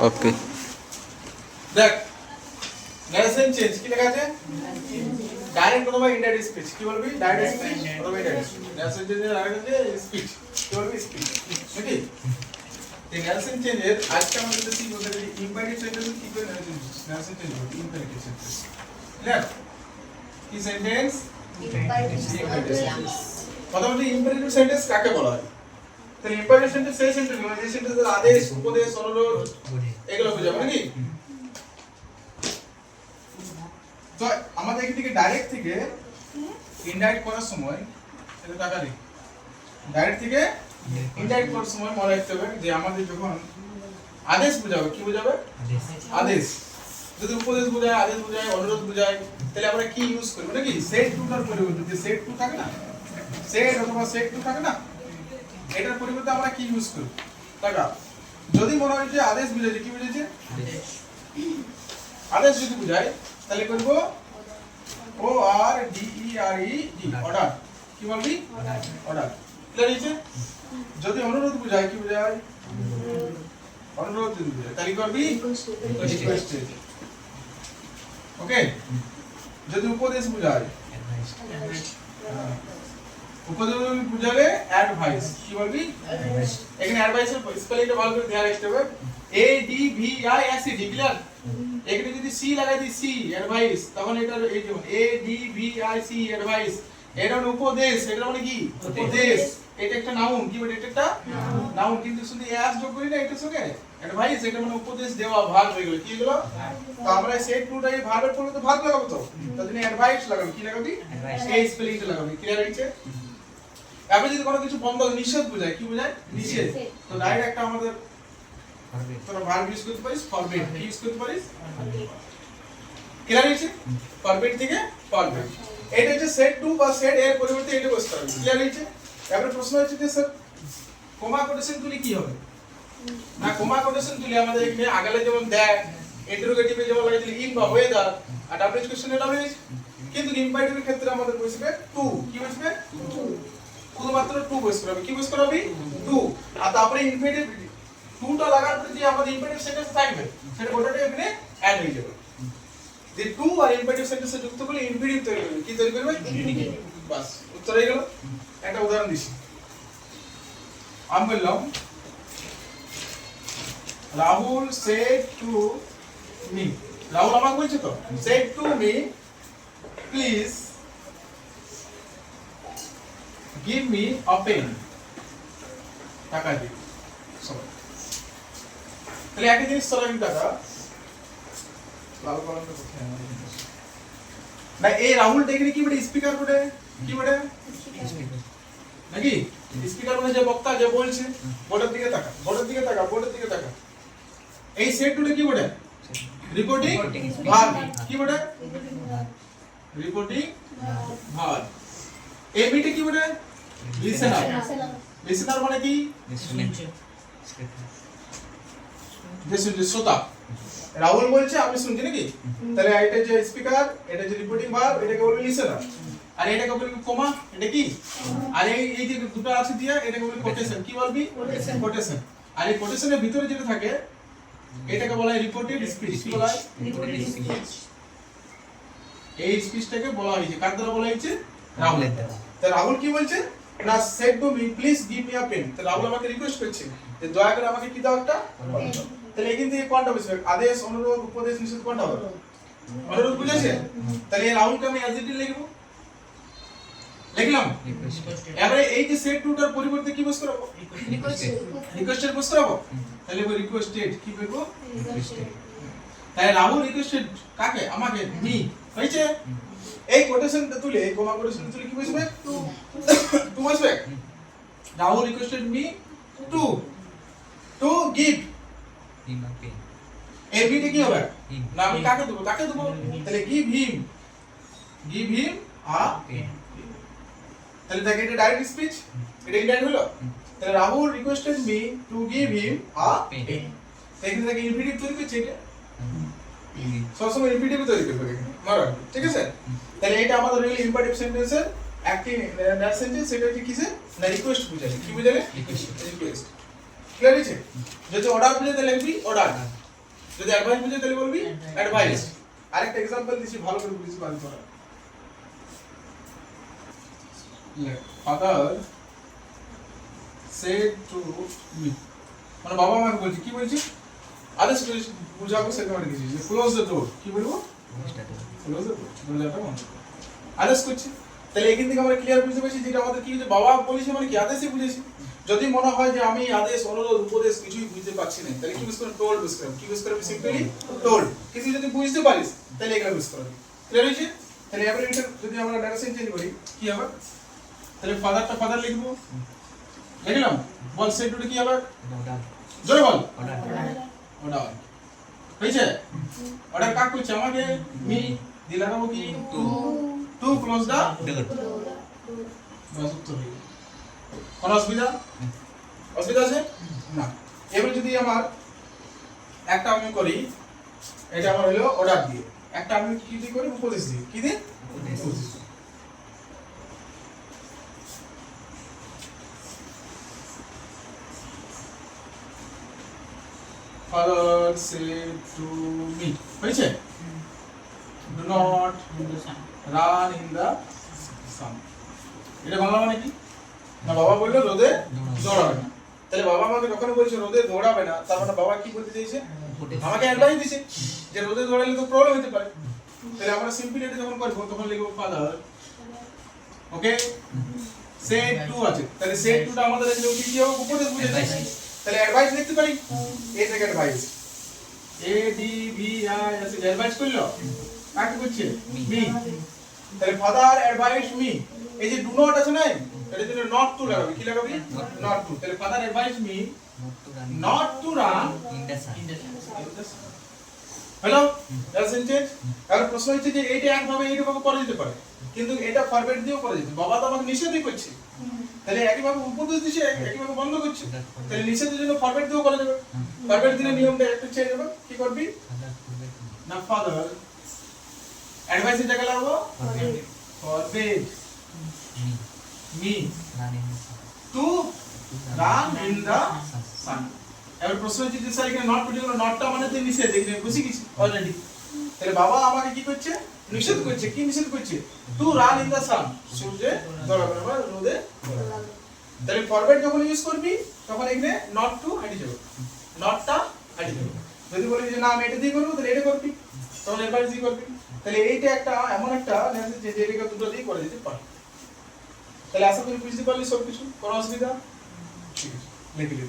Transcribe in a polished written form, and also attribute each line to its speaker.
Speaker 1: ওকে
Speaker 2: দেখ nation change কি লেখা আছে ডাইরেক্ট অথবা ইনডাইরেক্ট স্পিচ কি বলবি ডাইরেক্ট স্পিচ অথবা ইনডাইরেক্ট স্পিচ নেশন চেঞ্জের আগে যে স্পিচ কি বলবি স্পিচ নাকি এই নেশন চেঞ্জের আজকে আমরা যদি শিখব যে ইম্পারেটিভ সেন্টেন্স কি করে নেশন চেঞ্জ হবে ইম্পারেটিভ সেন্টেন্স ক্লিয়ার কি সেন্টেন্স ইম্পারেটিভ সেন্টেন্স প্রথমত ইম্পারেটিভ সেন্টেন্স কাকে বলা হয় তাহলে ইম্পারেটিভ সেন্টেন্স সেই সেন্টেন্স মানে যে সেন্টেন্সের আদেশ উপদেশ অনুরোধ এগুলো বোঝাবে নাকি তো আমাদের এখান থেকে ডাইরেক্ট থেকে ইনডাইরেক্ট করার সময় সেটা টাকা দিই ডাইরেক্ট থেকে ইনডাইরেক্ট করার সময় মনে রাখতে হবে যে আমাদের যখন আদেশ বোঝাবে কি বোঝাবে আদেশ যদি উপদেশ বোঝায় আদেশ বোঝায় অনুরোধ বোঝায় তাহলে আমরা কি ইউজ করব নাকি সেট টু টার পরিবর্তে যে সেট টু থাকে না সেট অথবা সেট টু থাকে না এটার পরিবর্তে আমরা কি ইউজ করব টাকা যদি মনে হয় যে আদেশ বোঝাচ্ছে কি বোঝাচ্ছে আদেশ যদি বোঝায় তাহলে করব ও আর ডি ই আর ই ডি অর্ডার কি বলবি অর্ডার ক্লিয়ার হইছে যদি অনুরোধ বোঝায় কি বোঝায় অনুরোধ যদি বোঝায় তাহলে করবি রিকোয়েস্ট ওকে যদি উপদেশ বোঝায় উপদেশ বোঝালে অ্যাডভাইস কি বলবি এখানে অ্যাডভাইসের স্পেলিংটা ভালো করে ধ্যান রাখতে হবে এ D V I S E D clear এখানে যদি সি লাগাই দিই সি অ্যাডভাইস তখন এটা এই যেমন A D V I C advice এটা হলো উপদেশ এটা মানে কি উপদেশ এটা একটা নাউন কি বলে এটা একটা নাউন কিন্তু শুধু এস যোগ করি না এটার সঙ্গে অ্যাডভাইস এটা মানে উপদেশ দেওয়া ভার্ব হয়ে গেল কি হলো তো আমরা সেট টুটাই ভার্বের পরে তো ভার্ব লাগাবো তো তার জন্য অ্যাডভাইস লাগাবো কি লাগাবি এই স্পেলিংটা লাগাবি ক্লিয়ার হয়েছে এবারে যদি কোনো কিছু বন্ধ নিষেধ বোঝায় কি বোঝায় নিষেধ তো ডাইরেক্ট একটা আমাদের তোরা ভার্ব ইউজ করতে পারিস ফরবিড কি ইউজ করতে পারিস ক্লিয়ার হয়েছে ফরবিড থেকে ফরবিড এটা হচ্ছে সেট টু বা সেট এর পরিবর্তে এটা বসতে হবে ক্লিয়ার হয়েছে এবারে প্রশ্ন হচ্ছে যে স্যার কমা কোটেশন তুলি কি হবে না কমা কোটেশন তুলি আমাদের এখানে আগলে যেমন দেখ ইন্টারোগেটিভে যেমন লাগাইছিল ইন বা ওয়েদার আর ডাব্লিউএইচ কোশ্চেন এটা হবে কিন্তু ইম্পারেটিভের ক্ষেত্রে আমাদের বসবে টু কি বসবে টু শুধুমাত্র টু বসবে হবে কি বসবে হবে টু আর তারপরে ইনফিনিটিভ টুটা লাগার পরে যে আমাদের ইম্পারেটিভ সেন্টেন্স থাকবে সেটা গোটাটাই এখানে অ্যাড হয়ে যাবে যে টু আর ইম্পারেটিভ সেন্টেন্সে যুক্ত করলে ইনফিনিটিভ তৈরি করবে কি তৈরি করবে ইনফিনিটিভ বাস উত্তর হয়ে গেল একটা উদাহরণ দিছি আমি বললাম Rahul said to me Rahul আমাকে বলছে তো said to me please give me a pen টাকা দিই সবাই তাহলে একটা জিনিস চলাবি টাকা লাল কলমটা কোথায় না এই রাহুল দেখি কি বলে স্পিকার বলে কি বলে নাকি স্পিকার মানে যে বক্তা যে বলছে বোর্ডের দিকে তাকা বোর্ডের দিকে তাকা বোর্ডের দিকে তাকা এই সেট টুটা কি বলে রিপোর্টিং ভার্ব কি বলে রিপোর্টিং ভার্ব এবিটা কি বলে লিসেনার লিসেনার মানে কি যে শ্রোতা রাহুল বলছে আমি শুনছি নাকি তাহলে এটা যে স্পিকার এটা যে রিপোর্টিং ভার্ব এটাকে বলবে লিসেনার আর এটাকে বলবি কমা এটা কি আর এই যে দুটো আছে দিয়া এটাকে বলবি কোটেশন কি বলবি কোটেশন আর এই কোটেশনের ভিতরে যেটা থাকে এটাকে বলা হয় রিপোর্টেড স্পিচ কি বলা হয় রিপোর্টেড স্পিচ এই স্পিচটাকে বলা হয়েছে কার দ্বারা বলা হয়েছে রাহুলের দ্বারা তো রাহুল কি বলছে না said to me please give me a pen তো রাহুল আমাকে রিকোয়েস্ট করছে যে দয়া করে আমাকে কি দাও একটা তাহলে এখান থেকে কোনটা বসবে আদেশ অনুরোধ উপদেশ নিষেধ কোনটা হবে অনুরোধ বুঝেছে তাহলে রাহুলকে আমি অ্যাজ ইট ইজ লিখব লিখলাম এবারে এই যে সেট টু টার পরিবর্তে কি বস করব রিকোয়েস্টেড বস করব তাহলে ওই রিকোয়েস্টেড কি করব রিকোয়েস্টেড তাহলে রাহুল রিকোয়েস্টেড কাকে আমাকে মি হইছে এই কোটেশনটা তুলে এই কমা কোটেশনটা তুলে কি বসবে টু বসবে Rahul requested me to give him a pen এবিটা কি হবে না আমি কাকে দেব তাকে দেব তাহলে গিভ হিম আ পেন তাহলে দেখো এটা ডাইরেক্ট স্পিচ এটা ইনডাইরেক্ট হলো তাহলে Rahul requested me to give him a pen এখানে দেখো ইনফিনিটিভ তৈরি করছে এটা সবসময় ইনফিনিটিভ তৈরি করবে মারা ঠিক আছে তাহলে এটা আমাদের রিয়েল ইম্পারেটিভ সেন্টেন্সের অ্যাক্টিভ নার সেন্টেন্স সেটা হচ্ছে কিসে না রিকোয়েস্ট বুঝায় কি বুঝালে রিকোয়েস্ট ক্লিয়ার আছে যদি অর্ডার বুঝাতে লিখবি অর্ডার যদি অ্যাডভাইস বুঝে তাহলে বলবি অ্যাডভাইস। আরেকটা एग्जांपल দিছি ভালো করে বুঝিস বাদ করা। ফাদার said to me, মানে বাবা আমাকে বলছে, কি বলছে? আদেশ করে বুঝাবো সেটা মানে কিছু যে ক্লোজ দ্য ডোর, কি বলবো? ক্লোজ দ্য ডোর, দরজাটা বন্ধ করো। আদেশ করছে। তাহলে এখান থেকে আমরা ক্লিয়ার বুঝতে পারছি যেটা আমাদের কি যে বাবা বলেছে মানে কি আদেশই বুঝেছি। যদি মনে হয় যে আমি আদেশ অনুরোধ উপদেশ কিছুই বুঝতে পারছি না তাহলে কি ইউজ করব? টোল্ড ইউজ করব। কি ইউজ করব? Simply told. কিছু যদি বুঝতে পারিস তাহলে এগুলো ইউজ করবি। ক্লিয়ার হয়েছে? তাহলে এবারে এটা যদি আমরা ডাইরেকশন চেঞ্জ করি কি হবে? তাহলে ফাদারটা ফাদার লিখবো, লিখলাম। বল সেট টু কি হবে? জোরে বল। অর্ডার হয়েছে? অর্ডার কাক করছে আমাকে মি দিলাম কি টু ক্লোজ দা ডোর। বাস উত্তর হয়ে গেল। কোন অসুবিধা? অসুবিধা আছে না। এবারে যদি আমার একটা আমি করি, এটা আমার হলো অর্ডার দিয়ে, একটা আমি কি দিয়ে করি? উপদেশ দিয়ে। কি দিয়ে? উপদেশ। Father said to me, হয়েছে? Do not run in the sun. এটা বাংলা মানে কি? না বাবা বললো রোদে দৌড়াবে না। তাহলে বাবা আমাকে যখন বলছে রোদে দৌড়াবে না, তার মানে বাবা কি বলতে চাইছে? আমাকে অ্যাডভাইস দিছে যে রোদে দৌড়ালে তো প্রবলেম হতে পারে। তাহলে আমরা সিম্পলি এটা যখন করব তখন লিখব ফাদার, ওকে, said to আছে। তাহলে said to টা আমাদের এখানে কি হবে? উপদেশ বুঝাচ্ছে। তাহলে অ্যাডভাইস লিখতে পারি, এই থেকে advice, A D V I S, advice করলো কাকে করছে? মি। তাহলে ফাদার অ্যাডভাইস মি। এই যে ডু নট আছে না, এর জন্য নট টু লাগাবি। কি লাগাবি? Not to. তাহলে father advise me not to run in the sun. Hello, that's sentence. আর প্রশ্ন হচ্ছে যে এইটা একভাবে এইভাবে করা যেতে পারে, কিন্তু এটা ফরম্যাট দিয়েও করা যেতে। বাবা তো আমাকে নিষেধই করছে, তাহলে একইভাবে উপদেশ দিছে একইভাবে বন্ধ করছে। তাহলে নিষেধের জন্য ফরম্যাট দিয়েও করা যাবে। ফরম্যাট দিলে নিয়মটা একটু চেঞ্জ হবে। কি করবি? না ফাদার অ্যাডভাইসের জায়গায় লাগাবো forbid me to run in the sun. এবার প্রশ্ন হচ্ছে যে স্যার এখানে নট টু যেগুলো, নটটা মানে তো নিষেধ, এখানে বুঝি গেছি অলরেডি। তাহলে বাবা আমাকে কি করছে? নিষেধ করছে। কি নিষেধ করছে? টু রান ইন দা সান, সূর্যে দৌড়াবে না বা রোদে দৌড়াবে। তাহলে ফরওয়ার্ড যখন ইউজ করবি তখন এখানে নট টু হাঁটি যাবে, নটটা হাঁটি যাবে। যদি বলি যে না আমি এটা দিয়ে করবো তাহলে এটা করবি, তখন এবার দিয়ে করবি। তাহলে এইটা একটা এমন একটা মেসেজ যে এটাকে দুটো দিয়ে করে দিতে পারে। তাহলে আশা করি বুঝতে পারলি সবকিছু, কোনো অসুবিধা? ঠিক আছে, লিখে